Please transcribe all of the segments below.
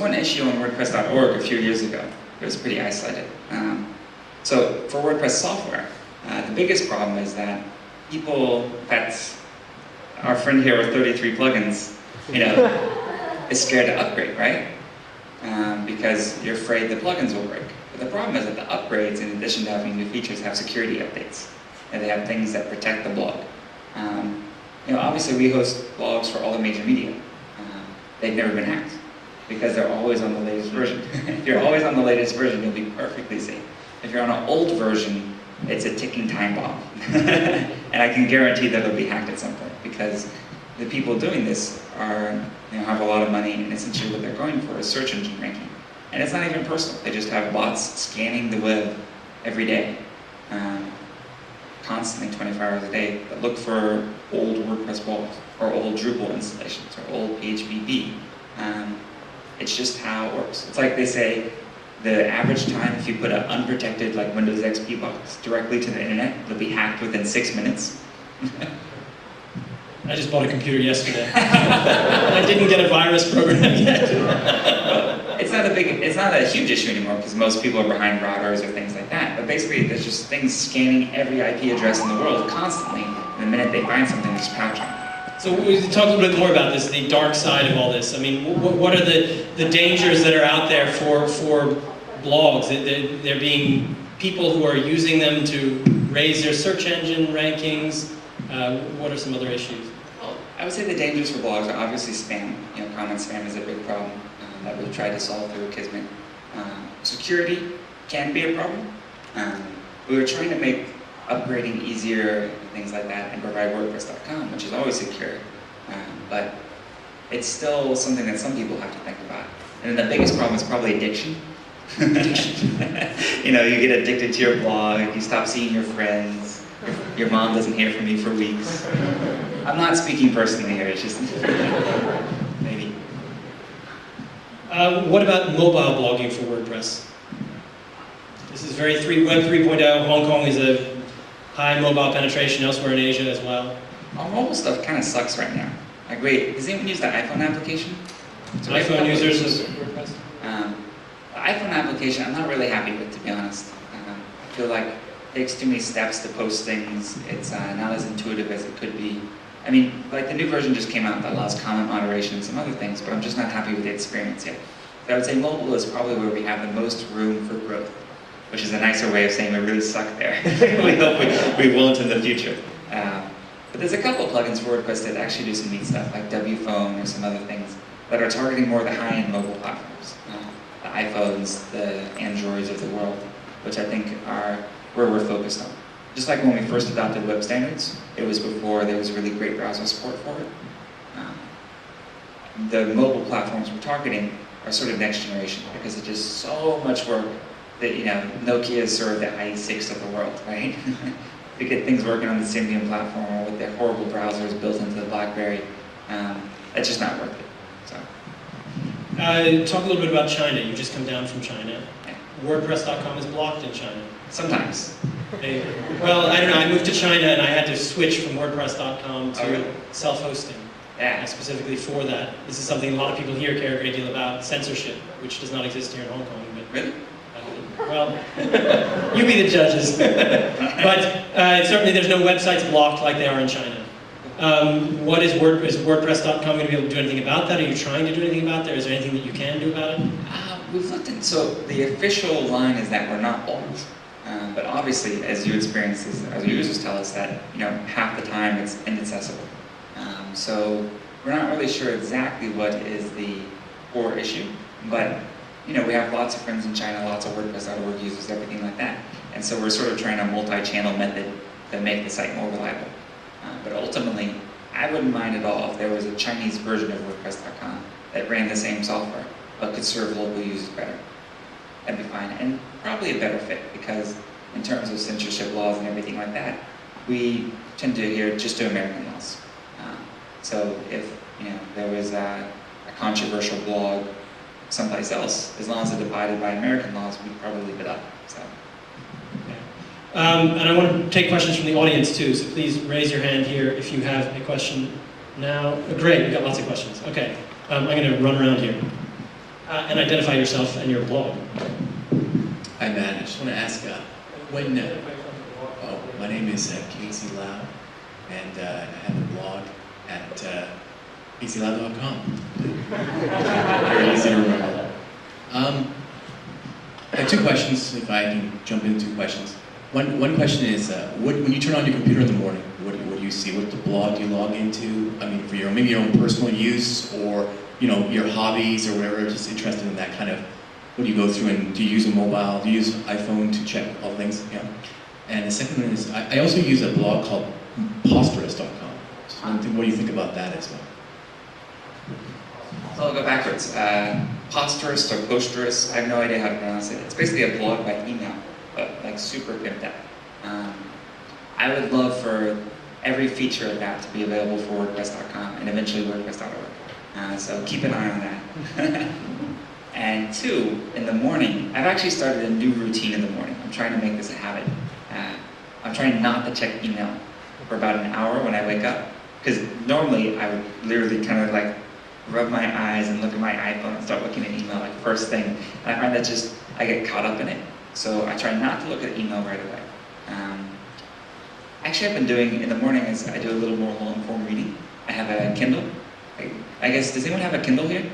one issue on WordPress.org a few years ago. It was pretty isolated. So for WordPress software, the biggest problem is that people, that's our friend here with 33 plugins, is scared to upgrade, right? Because you're afraid the plugins will break. But the problem is that the upgrades, in addition to having new features, have security updates. And they have things that protect the blog. Obviously we host blogs for all the major media. They've never been hacked because they're always on the latest version. If you're always on the latest version, you'll be perfectly safe. If you're on an old version, it's a ticking time bomb. And I can guarantee that it'll be hacked at some point because the people doing this have a lot of money, and essentially what they're going for is search engine ranking. And it's not even personal. They just have bots scanning the web every day, constantly 24 hours a day, that look for old WordPress blogs, or old Drupal installations, or old PHP. It's just how it works. It's like they say, the average time if you put an unprotected like Windows XP box directly to the internet, it'll be hacked within 6 minutes. I just bought a computer yesterday. I didn't get a virus program yet. It's not a huge issue anymore because most people are behind routers or things like that. But basically, there's just things scanning every IP address in the world constantly. And the minute they find something, they just pounce on it. So we talk a little bit more about this, the dark side of all this. I mean, what are the dangers that are out there for blogs? There being people who are using them to raise their search engine rankings. What are some other issues? Well, I would say the dangers for blogs are obviously spam. Comment spam is a big problem that we've tried to solve through Kismet. Security can be a problem. We were trying to make upgrading easier and things like that and provide WordPress.com, which is always secure. But it's still something that some people have to think about. And then the biggest problem is probably addiction. You get addicted to your blog, you stop seeing your friends, your mom doesn't hear from you for weeks. I'm not speaking personally here, it's just maybe. What about mobile blogging for WordPress? This is very Web 3.0. Hong Kong is a high mobile penetration, elsewhere in Asia as well. Our mobile stuff kind of sucks right now. Like, wait, does anyone use the iPhone application? iPhone users of WordPress? The iPhone application, I'm not really happy with, to be honest. I feel like it takes too many steps to post things. It's not as intuitive as it could be. I mean, like the new version just came out that allows comment moderation and some other things, but I'm just not happy with the experience yet. So I would say mobile is probably where we have the most room for growth, which is a nicer way of saying we really suck there. We hope we won't in the future. But there's a couple plugins for WordPress that actually do some neat stuff, like WPhone or some other things that are targeting more the high-end mobile platforms. The iPhones, the Androids of the world, which I think are where we're focused on. Just like when we first adopted web standards, it was before there was really great browser support for it. The mobile platforms we're targeting are sort of next generation because it's just so much work that, Nokia is sort of the IE6 of the world, right? To get things working on the Symbian platform or with their horrible browsers built into the BlackBerry, that's just not worth it. So. Talk a little bit about China. You just come down from China. Yeah. WordPress.com is blocked in China. Sometimes. Well, I don't know. I moved to China and I had to switch from WordPress.com to really? self-hosting. Yeah. Specifically for that. This is something a lot of people here care a great deal about, censorship, which does not exist here in Hong Kong. But, really? Well, you be the judges. But certainly there's no websites blocked like they are in China. Is WordPress.com going to be able to do anything about that? Are you trying to do anything about that? Is there anything that you can do about it? We've looked at, so the official line is that we're not blocked. But obviously, as you experience, as users tell us that, half the time it's inaccessible. So we're not really sure exactly what is the core issue, but we have lots of friends in China, lots of WordPress.org users, everything like that. And so we're sort of trying a multi-channel method to make the site more reliable. But ultimately, I wouldn't mind at all if there was a Chinese version of WordPress.com that ran the same software, but could serve local users better. That'd be fine, and probably a better fit, because in terms of censorship laws and everything like that, we tend to adhere just to American laws. So if there was a controversial blog someplace else, as long as it's abided by American laws, we'd probably leave it up. So. And I want to take questions from the audience too, so please raise your hand here if you have a question now. Great, we've got lots of questions. Okay, I'm going to run around here. and identify yourself and your blog. Hi, Matt. I just want to ask, my name is Casey Lau, and I have a blog at caseylau.com. Very easy to remember. I have two questions, if I can jump into two questions. One question is, when you turn on your computer in the morning, what do you see? What blog do you log into? I mean, for maybe your own personal use, or your hobbies or whatever. Just interested in that kind of. What do you go through, and do you use a mobile? Do you use iPhone to check all things? Yeah. And the second one is, I also use a blog called posterous.com. So what do you think about that as well? So I'll go backwards. Posterous or posterous, I have no idea how to pronounce it. It's basically a blog by email, but like super pimped out. I would love for every feature of that to be available for WordPress.com and eventually WordPress.org. So keep an eye on that. And two, in the morning, I've actually started a new routine in the morning. I'm trying to make this a habit. I'm trying not to check email for about an hour when I wake up, because normally I would literally kind of like rub my eyes and look at my iPhone and start looking at email like first thing. And I find that I get caught up in it. So I try not to look at email right away. Actually, I've been doing, in the morning, is I do a little more long-form reading. I have a Kindle. I guess, does anyone have a Kindle here?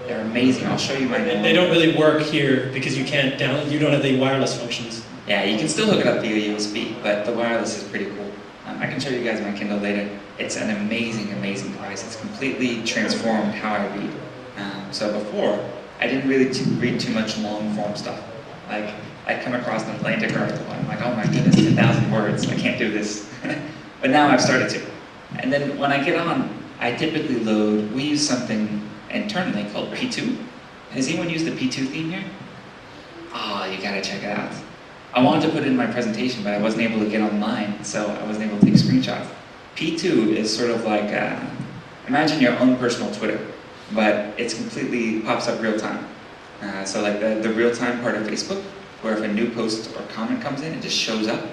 They're amazing. I'll show you my. They don't really work here because you can't download. You don't have the wireless functions. Yeah, you can still hook it up via USB, but the wireless is pretty cool. I can show you guys my Kindle later. It's an amazing, amazing device. It's completely transformed how I read. So before, I didn't really read too much long-form stuff. Like, I'd come across an Atlantic article, and I'm like, oh my goodness, 10,000 words. I can't do this. But now I've started to. And then when I get on, I typically load. We use something internally called P2. Has anyone used the P2 theme here? Oh, you gotta check it out. I wanted to put it in my presentation, but I wasn't able to get online, so I wasn't able to take screenshots. P2 is sort of like, imagine your own personal Twitter, but it's completely, pops up real time. So like the real time part of Facebook, where if a new post or comment comes in, it just shows up.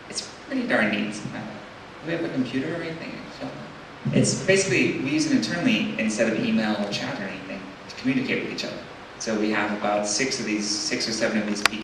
It's pretty darn neat. Do we have a computer or anything? It's basically, we use it internally instead of email or chat or anything to communicate with each other. So we have about 6 or 7 of these people.